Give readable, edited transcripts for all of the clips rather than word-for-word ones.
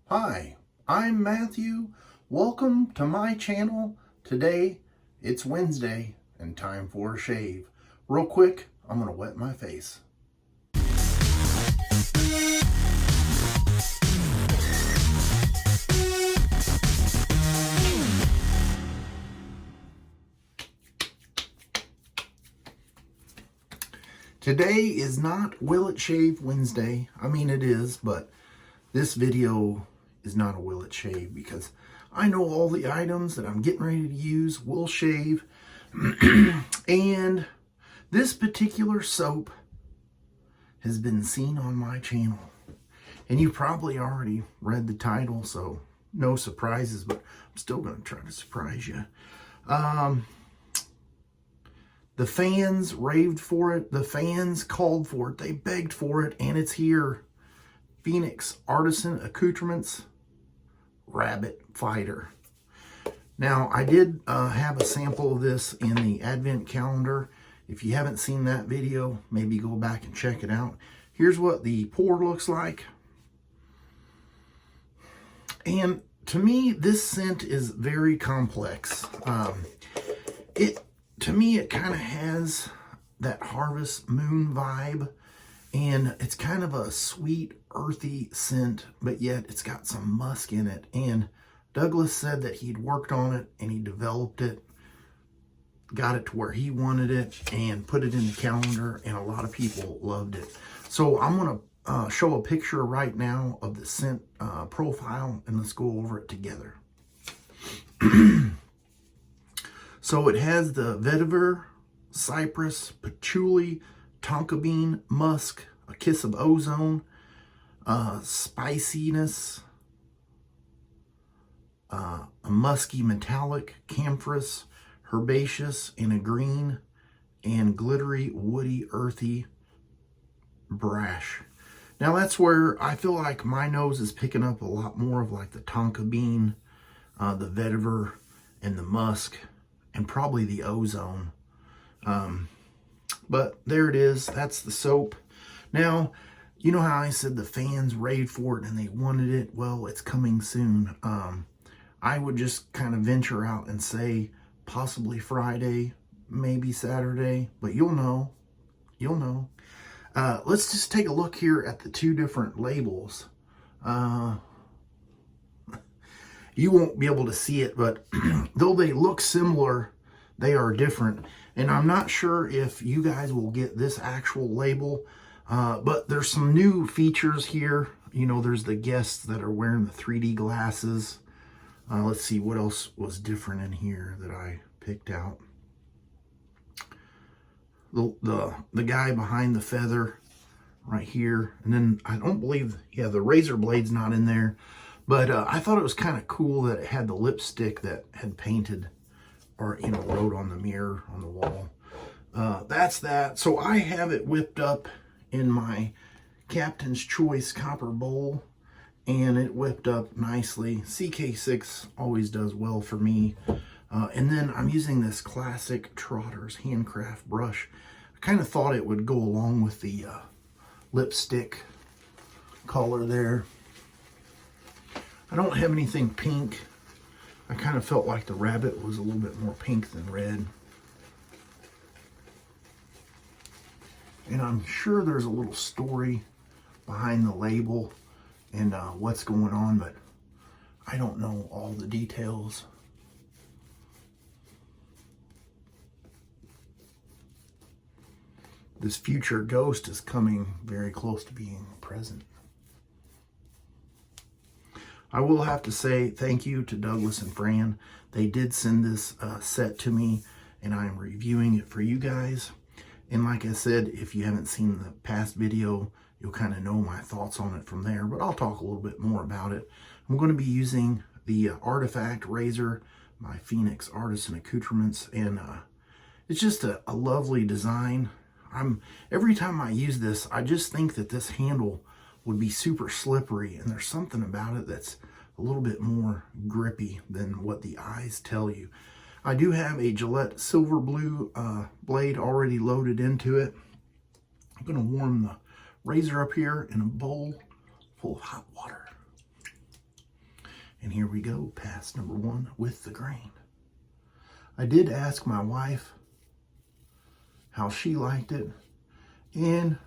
Hi, I'm Matthew. Welcome to my channel. Today, it's Wednesday and time for a shave. Real quick, I'm gonna wet my face. Today is not Will It Shave Wednesday. I mean, it is, but this video is not a Will It Shave because I know all the items that I'm getting ready to use will shave. And this particular soap has been seen on my channel. And you probably already read the title, so no surprises, but I'm still going to try to surprise you. The fans raved for it. The fans called for it. They begged for it, and it's here. Phoenix Artisan Accoutrements Rabbit Fighter. Now, I did have a sample of this in the Advent calendar. If you haven't seen that video, maybe go back and check it out. Here's what the pour looks like. And to me, this scent is very complex. To me, it kind of has that Harvest Moon vibe, and it's kind of a sweet, earthy scent, but yet it's got some musk in it. And Douglas said that he'd worked on it and he developed it, got it to where he wanted it, and put it in the calendar, and a lot of people loved it. So I'm going to show a picture right now of the scent profile, and let's go over it together. So it has the vetiver, cypress, patchouli, tonka bean, musk, a kiss of ozone, spiciness, a musky metallic, camphorous, herbaceous, and a green, and glittery, woody, earthy, brash. Now that's where I feel like my nose is picking up a lot more of like the tonka bean, the vetiver, and the musk, and probably the ozone. But there it is. That's the soap. Now, you know how I said the fans raved for it and they wanted it? Well, it's coming soon. I would just kind of venture out and say possibly Friday, maybe Saturday, but you'll know. You'll know. Let's just take a look here at the two different labels. You won't be able to see it, but though they look similar, they are different. And I'm not sure if you guys will get this actual label, but there's some new features here. You know, there's the guests that are wearing the 3D glasses. Let's see what else was different in here that I picked out. The guy behind the feather right here. And then I don't believe, yeah, the razor blade's not in there. But I thought it was kind of cool that it had the lipstick that had painted or, you know, wrote on the mirror on the wall. That's that. So I have it whipped up in my Captain's Choice copper bowl, and it whipped up nicely. CK6 always does well for me. And then I'm using this classic Trotter's Handcraft brush. I kind of thought it would go along with the lipstick color there. I don't have anything pink. I kind of felt like the rabbit was a little bit more pink than red. And I'm sure there's a little story behind the label and what's going on, but I don't know all the details. This future ghost is coming very close to being present. I will have to say thank you to Douglas and Fran. They did send this set to me, and I'm reviewing it for you guys. And like I said, if you haven't seen the past video, you'll kind of know my thoughts on it from there, but I'll talk a little bit more about it. I'm going to be using the Artifact Razor, my Phoenix Artisan Accoutrements, and it's just a lovely design. Every time I use this, I just think that this handle would be super slippery, and there's something about it that's a little bit more grippy than what the eyes tell you. I do have a Gillette silver blue blade already loaded into it. I'm going to warm the razor up here in a bowl full of hot water. And here we go, pass number 1 with the grain. I did ask my wife how she liked it, and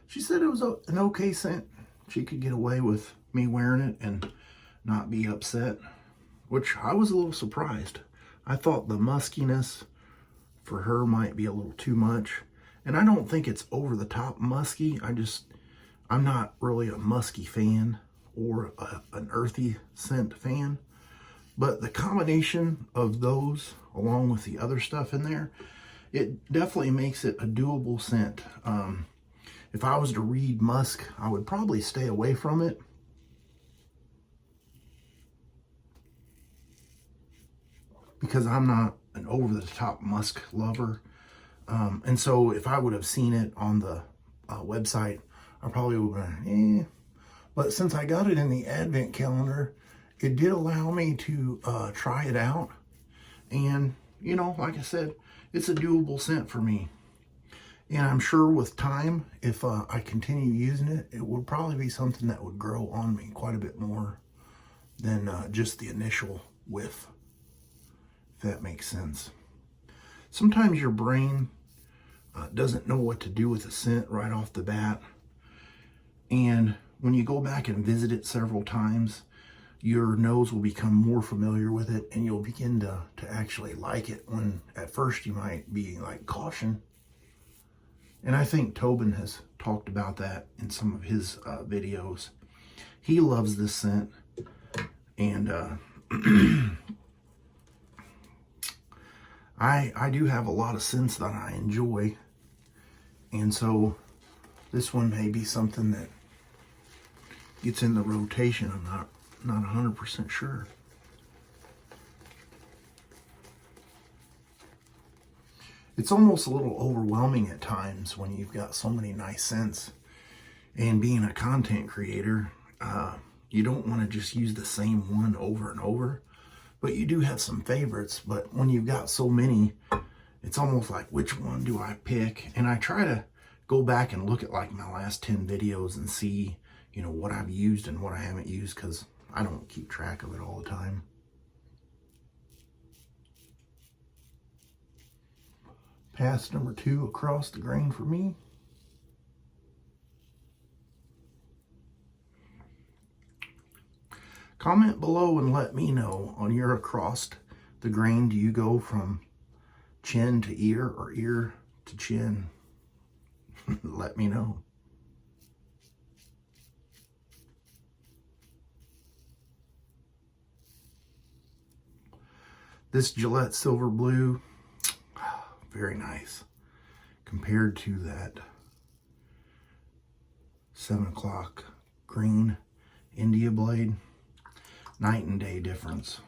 she said it was an okay scent. She could get away with me wearing it and not be upset, which I was a little surprised. I thought the muskiness for her might be a little too much, and I don't think it's over the top musky. I'm not really a musky fan or an earthy scent fan, but the combination of those along with the other stuff in there, it definitely makes it a doable scent. If I was to read musk, I would probably stay away from it. Because I'm not an over-the-top musk lover. And so if I would have seen it on the website, I probably would have been, eh. But since I got it in the advent calendar, it did allow me to try it out. And, you know, like I said, it's a doable scent for me. And I'm sure with time, if I continue using it, it would probably be something that would grow on me quite a bit more than just the initial whiff, if that makes sense. Sometimes your brain doesn't know what to do with a scent right off the bat. And when you go back and visit it several times, your nose will become more familiar with it, and you'll begin to actually like it, when at first you might be like caution. And I think Tobin has talked about that in some of his videos. He loves this scent, and I do have a lot of scents that I enjoy, and so this one may be something that gets in the rotation. I'm not 100% sure. It's almost a little overwhelming at times when you've got so many nice scents. And being a content creator, you don't want to just use the same one over and over. But you do have some favorites. But when you've got so many, it's almost like, which one do I pick? And I try to go back and look at like my last 10 videos and see, you know, what I've used and what I haven't used, because I don't keep track of it all the time. Pass number 2 across the grain for me. Comment below and let me know on your across the grain. Do you go from chin to ear or ear to chin? Let me know. This Gillette Silver Blue, very nice compared to that 7 o'clock green India blade. Night and day difference.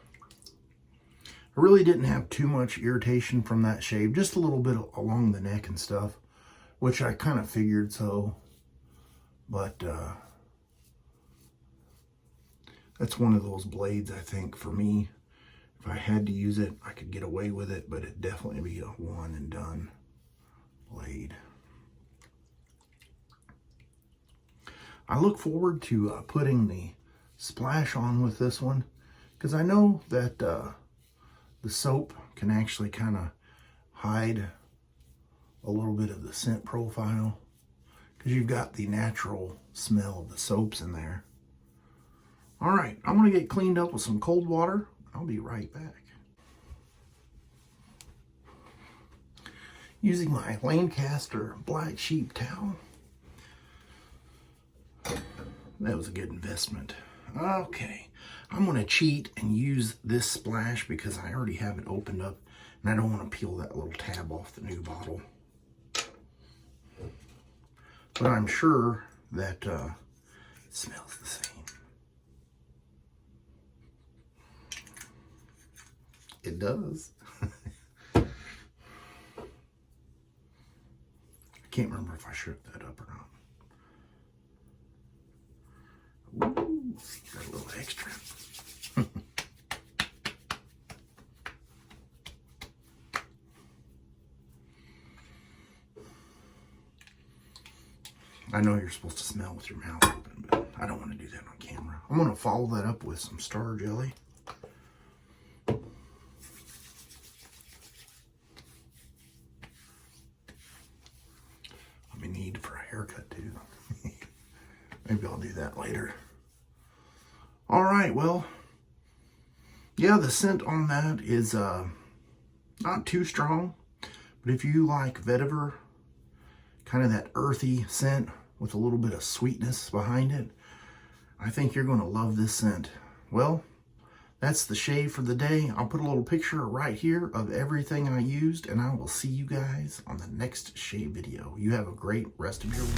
I really didn't have too much irritation from that shave, just a little bit along the neck and stuff, which I kind of figured so. But that's one of those blades, I think, for me, if I had to use it, I could get away with it, but it'd definitely be a one and done blade. I look forward to putting the splash on with this one, because I know that the soap can actually kind of hide a little bit of the scent profile, because you've got the natural smell of the soaps in there. All right, I'm going to get cleaned up with some cold water. I'll be right back. Using my Lancaster black sheep towel. That was a good investment. Okay, I'm going to cheat and use this splash because I already have it opened up, and I don't want to peel that little tab off the new bottle. But I'm sure that it smells the same. It does. I can't remember if I shook that up or not. Ooh, got a little extra. I know you're supposed to smell with your mouth open, but I don't want to do that on camera. I'm going to follow that up with some star jelly. I'll be need for a haircut too. Maybe I'll do that later. All right, well, yeah, the scent on that is not too strong, but if you like vetiver, kind of that earthy scent with a little bit of sweetness behind it, I think you're going to love this scent. Well, that's the shave for the day. I'll put a little picture right here of everything I used, and I will see you guys on the next shave video. You have a great rest of your week.